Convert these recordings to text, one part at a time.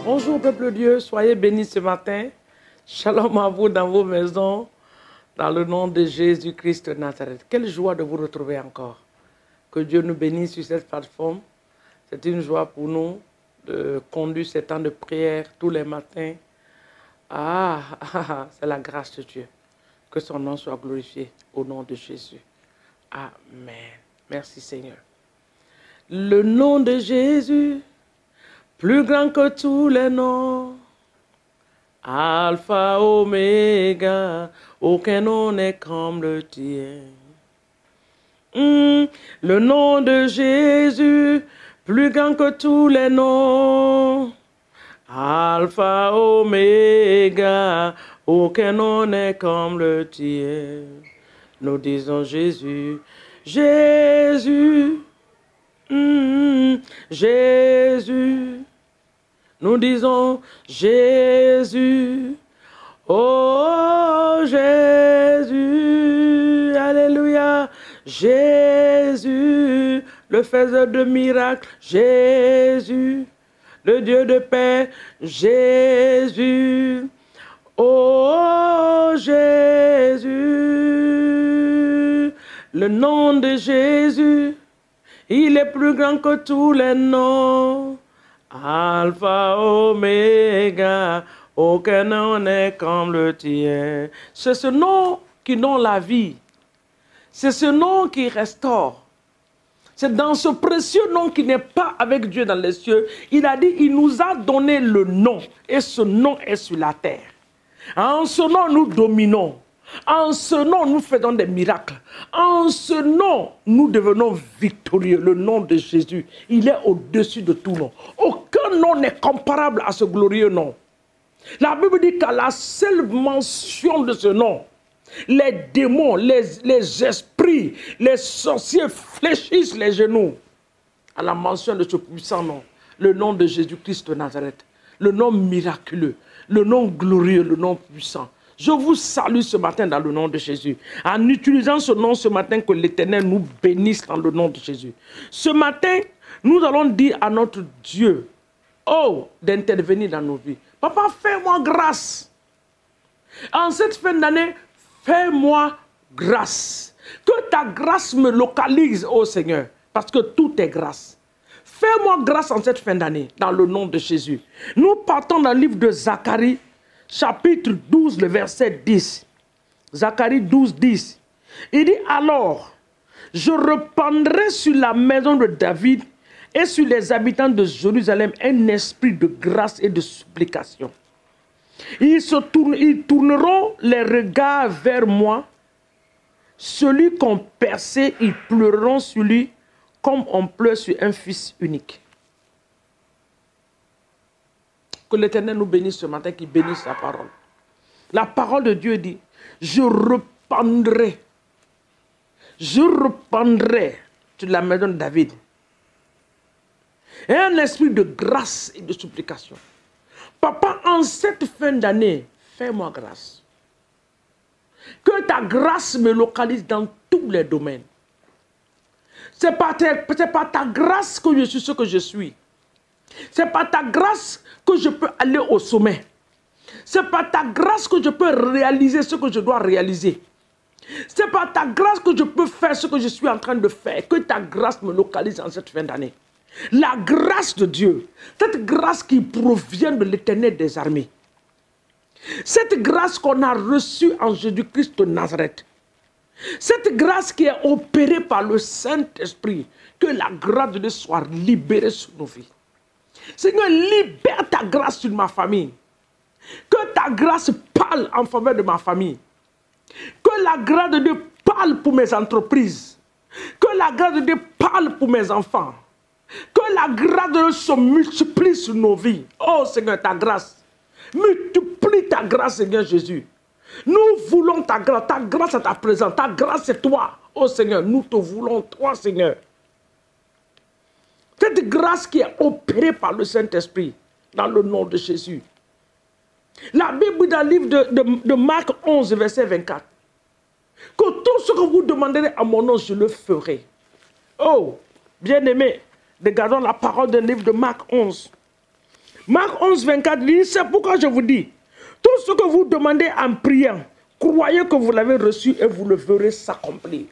Bonjour peuple de Dieu, soyez bénis ce matin. Shalom à vous dans vos maisons, dans le nom de Jésus-Christ de Nazareth. Quelle joie de vous retrouver encore. Que Dieu nous bénisse sur cette plateforme. C'est une joie pour nous de conduire ces temps de prière tous les matins. C'est la grâce de Dieu. Que son nom soit glorifié au nom de Jésus. Amen. Merci Seigneur. Le nom de Jésus, plus grand que tous les noms. Alpha, Oméga, aucun nom n'est comme le tien. Le nom de Jésus, plus grand que tous les noms. Alpha, Oméga, aucun nom n'est comme le tien. Nous disons Jésus, Jésus, Jésus. Nous disons Jésus, oh Jésus, alléluia, Jésus, le faiseur de miracles, Jésus, le Dieu de paix, Jésus, oh Jésus, le nom de Jésus, il est plus grand que tous les noms. Alpha, Oméga, aucun nom n'est comme le tien. C'est ce nom qui donne la vie. C'est ce nom qui restaure. C'est dans ce précieux nom qui n'est pas avec Dieu dans les cieux. Il a dit, il nous a donné le nom. Et ce nom est sur la terre. En ce nom, nous dominons. En ce nom, nous faisons des miracles. En ce nom, nous devenons victorieux. Le nom de Jésus, il est au-dessus de tout nom. Aucun nom n'est comparable à ce glorieux nom. La Bible dit qu'à la seule mention de ce nom, les démons, les esprits, les sorciers fléchissent les genoux. À la mention de ce puissant nom, le nom de Jésus-Christ de Nazareth, le nom miraculeux, le nom glorieux, le nom puissant. Je vous salue ce matin dans le nom de Jésus. En utilisant ce nom ce matin, que l'Éternel nous bénisse dans le nom de Jésus. Ce matin, nous allons dire à notre Dieu, oh, d'intervenir dans nos vies. Papa, fais-moi grâce. En cette fin d'année, fais-moi grâce. Que ta grâce me localise, oh Seigneur, parce que tout est grâce. Fais-moi grâce en cette fin d'année, dans le nom de Jésus. Nous partons dans le livre de Zacharie, chapitre 12, le verset 10. Zacharie 12, 10. Il dit, alors, je répandrai sur la maison de David et sur les habitants de Jérusalem un esprit de grâce et de supplication. Ils tourneront les regards vers moi. Celui qu'on perçait, ils pleureront sur lui comme on pleure sur un fils unique. Que l'Éternel nous bénisse ce matin, qu'il bénisse sa parole. La parole de Dieu dit, je répandrai sur la maison de David et un esprit de grâce et de supplication. Papa, en cette fin d'année, fais-moi grâce. Que ta grâce me localise dans tous les domaines. C'est par ta grâce que je suis ce que je suis. C'est par ta grâce que je peux aller au sommet. C'est par ta grâce que je peux réaliser ce que je dois réaliser. C'est par ta grâce que je peux faire ce que je suis en train de faire. Que ta grâce me localise en cette fin d'année. La grâce de Dieu, cette grâce qui provient de l'Éternel des armées. Cette grâce qu'on a reçue en Jésus-Christ de Nazareth. Cette grâce qui est opérée par le Saint-Esprit. Que la grâce de Dieu soit libérée sur nos vies. Seigneur, libère ta grâce sur ma famille. Que ta grâce parle en faveur de ma famille. Que la grâce de Dieu parle pour mes entreprises. Que la grâce de Dieu parle pour mes enfants. Que la grâce de Dieu se multiplie sur nos vies. Oh Seigneur, ta grâce. Multiplie ta grâce, Seigneur Jésus. Nous voulons ta grâce. Ta grâce est ta présence. Ta grâce c'est toi. Oh Seigneur, nous te voulons toi, Seigneur. Cette grâce qui est opérée par le Saint-Esprit, dans le nom de Jésus. La Bible dans le livre de Marc 11, verset 24. Que tout ce que vous demanderez à mon nom, je le ferai. Oh, bien-aimé, regardons la parole du livre de Marc 11. Marc 11, 24 dit, c'est pourquoi je vous dis, tout ce que vous demandez en priant, croyez que vous l'avez reçu et vous le verrez s'accomplir.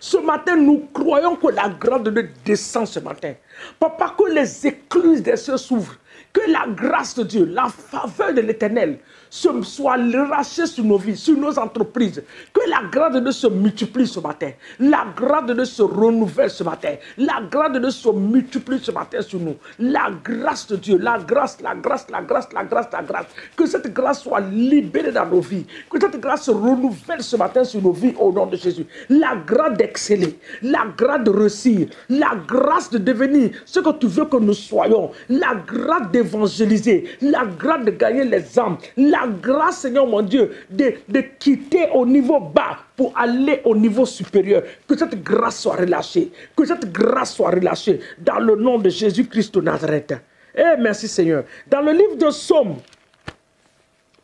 Ce matin, nous croyons que la grâce de Dieu descend ce matin. Papa, que les écluses des cieux s'ouvrent. Que la grâce de Dieu, la faveur de l'Éternel soit relâchée sur nos vies, sur nos entreprises. Que la grâce de Dieu se multiplie ce matin. La grâce de Dieu se renouvelle ce matin. La grâce de Dieu se multiplie ce matin sur nous. La grâce de Dieu, la grâce, la grâce, la grâce, la grâce, la grâce. Que cette grâce soit libérée dans nos vies. Que cette grâce se renouvelle ce matin sur nos vies au nom de Jésus. La grâce d'exceller, la grâce de réussir, la grâce de devenir ce que tu veux que nous soyons. La grâce d'évangéliser, la grâce de gagner les âmes, la grâce, Seigneur mon Dieu, de quitter au niveau bas pour aller au niveau supérieur. Que cette grâce soit relâchée, que cette grâce soit relâchée dans le nom de Jésus-Christ de Nazareth. Eh, merci Seigneur. Dans le livre de Psaume,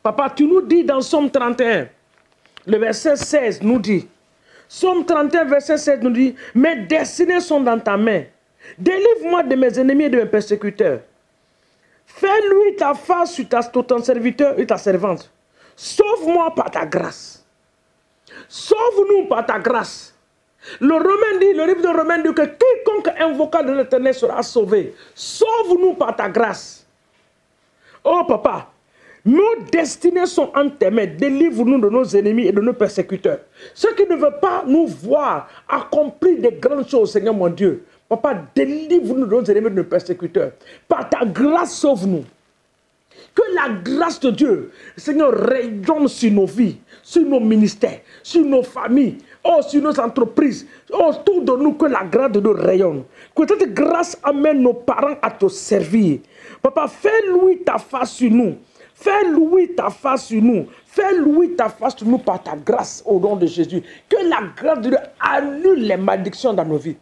Papa, tu nous dis dans Psaume 31, le verset 16 nous dit, Psaume 31, verset 16 nous dit, mes destinées sont dans ta main. Délivre-moi de mes ennemis et de mes persécuteurs. Fais-lui ta face sur ton serviteur et ta servante. Sauve-moi par ta grâce. Sauve-nous par ta grâce. Le livre de Romains dit que quiconque invoquera de l'Éternel sera sauvé. Sauve-nous par ta grâce. Oh papa, nos destinées sont entre tes mains. Délivre-nous de nos ennemis et de nos persécuteurs. Ceux qui ne veulent pas nous voir accomplir des grandes choses, Seigneur mon Dieu. Papa, délivre-nous de nos ennemis et de nos persécuteurs. Par ta grâce, sauve-nous. Que la grâce de Dieu, Seigneur, rayonne sur nos vies, sur nos ministères, sur nos familles, oh, sur nos entreprises. Oh, autour de nous, que la grâce de Dieu rayonne. Que cette grâce amène nos parents à te servir. Papa, fais louer ta face sur nous. Fais louer ta face sur nous. Fais louer ta face sur nous par ta grâce au nom de Jésus. Que la grâce de Dieu annule les malédictions dans nos vies.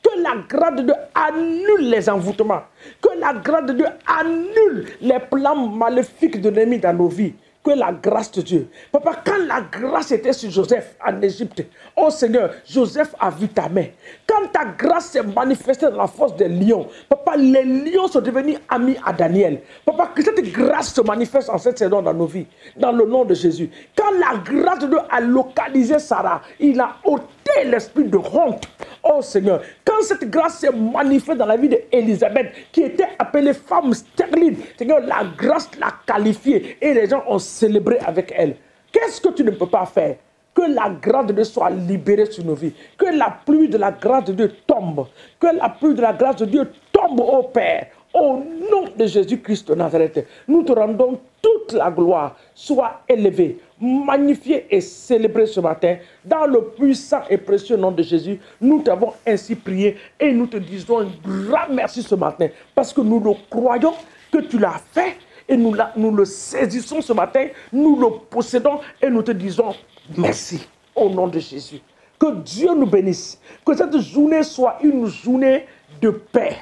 Que la grâce de Dieu annule les envoûtements. Que la grâce de Dieu annule les plans maléfiques de l'ennemi dans nos vies. Que la grâce de Dieu. Papa, quand la grâce était sur Joseph en Égypte, oh Seigneur, Joseph a vu ta main. Quand ta grâce s'est manifestée dans la force des lions, papa, les lions sont devenus amis à Daniel. Papa, que cette grâce se manifeste en cette saison dans nos vies, dans le nom de Jésus. Quand la grâce de Dieu a localisé Sarah, il a ôté l'esprit de honte. Oh Seigneur, quand cette grâce s'est manifestée dans la vie d'Élisabeth, qui était appelée femme stérile, Seigneur, la grâce l'a qualifiée et les gens ont célébré avec elle. Qu'est-ce que tu ne peux pas faire? Que la grâce de Dieu soit libérée sur nos vies. Que la pluie de la grâce de Dieu tombe. Que la pluie de la grâce de Dieu tombe, ô Père. Au nom de Jésus-Christ de Nazareth, nous te rendons toute la gloire. Sois élevée, magnifiée et célébrée ce matin. Dans le puissant et précieux nom de Jésus, nous t'avons ainsi prié et nous te disons un grand merci ce matin. Parce que nous le croyons que tu l'as fait et nous le saisissons ce matin, nous le possédons et nous te disons merci au nom de Jésus. Que Dieu nous bénisse. Que cette journée soit une journée de paix.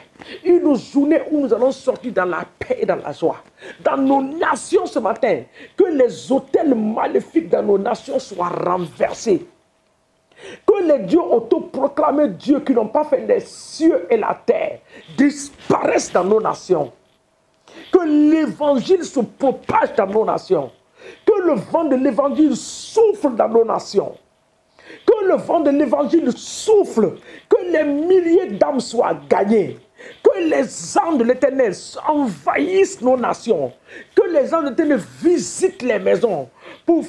Une journée où nous allons sortir dans la paix et dans la joie. Dans nos nations ce matin, que les autels maléfiques dans nos nations soient renversés. Que les dieux autoproclamés dieux qui n'ont pas fait les cieux et la terre disparaissent dans nos nations. Que l'évangile se propage dans nos nations. Que le vent de l'évangile souffle dans nos nations. Que le vent de l'évangile souffle. Que les milliers d'âmes soient gagnées. Que les âmes de l'Éternel envahissent nos nations. Que les âmes de l'Éternel visitent les maisons pour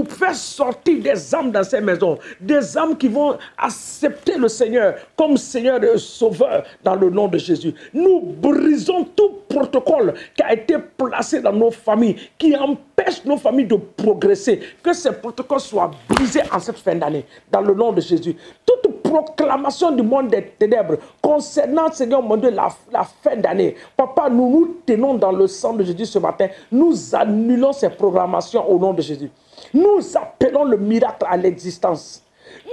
faire sortir des âmes dans ces maisons. Des âmes qui vont accepter le Seigneur comme Seigneur et Sauveur dans le nom de Jésus. Nous brisons tout protocole qui a été placé dans nos familles, qui empêche nos familles de progresser. Que ces protocoles soient brisés en cette fin d'année dans le nom de Jésus. Toute proclamation du monde des ténèbres concernant, Seigneur mon Dieu, la fin d'année. Papa, nous nous tenons dans le sang de Jésus ce matin. Nous annulons ces programmations au nom de Jésus. Nous appelons le miracle à l'existence.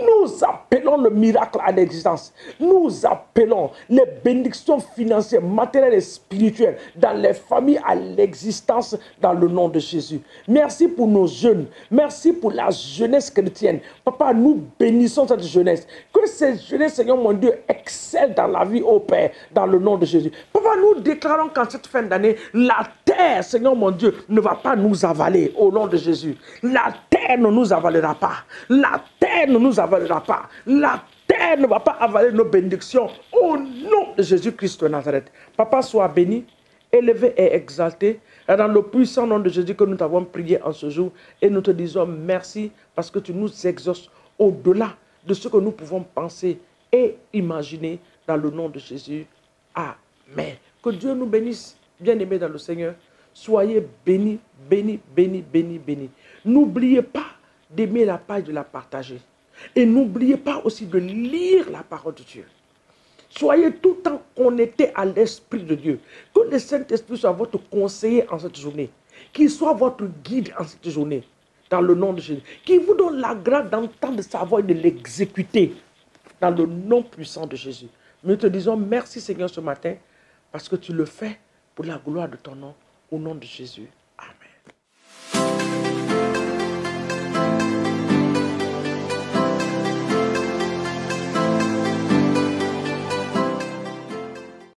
Nous appelons le miracle à l'existence. Nous appelons les bénédictions financières, matérielles et spirituelles dans les familles à l'existence dans le nom de Jésus. Merci pour nos jeunes. Merci pour la jeunesse chrétienne. Papa, nous bénissons cette jeunesse. Que cette jeunesse, Seigneur mon Dieu, excelle dans la vie au Père, dans le nom de Jésus. Papa, nous déclarons qu'en cette fin d'année, la terre, Seigneur mon Dieu, ne va pas nous avaler au nom de Jésus. La terre ne nous avalera pas. La terre ne nous avalera pas. La terre ne va pas avaler nos bénédictions au nom de Jésus-Christ de Nazareth. Papa, sois béni, élevé et exalté. Et dans le puissant nom de Jésus que nous t'avons prié en ce jour. Et nous te disons merci parce que tu nous exauces au-delà de ce que nous pouvons penser et imaginer dans le nom de Jésus. Amen. Que Dieu nous bénisse, bien-aimés dans le Seigneur. Soyez bénis, bénis, bénis, bénis, bénis. N'oubliez pas d'aimer la page, de la partager. Et n'oubliez pas aussi de lire la parole de Dieu. Soyez tout le temps connectés à l'Esprit de Dieu. Que le Saint-Esprit soit votre conseiller en cette journée. Qu'il soit votre guide en cette journée. Dans le nom de Jésus. Qu'il vous donne la grâce d'entendre sa voix et de l'exécuter. Dans le nom puissant de Jésus. Nous te disons merci Seigneur ce matin. Parce que tu le fais pour la gloire de ton nom. Au nom de Jésus.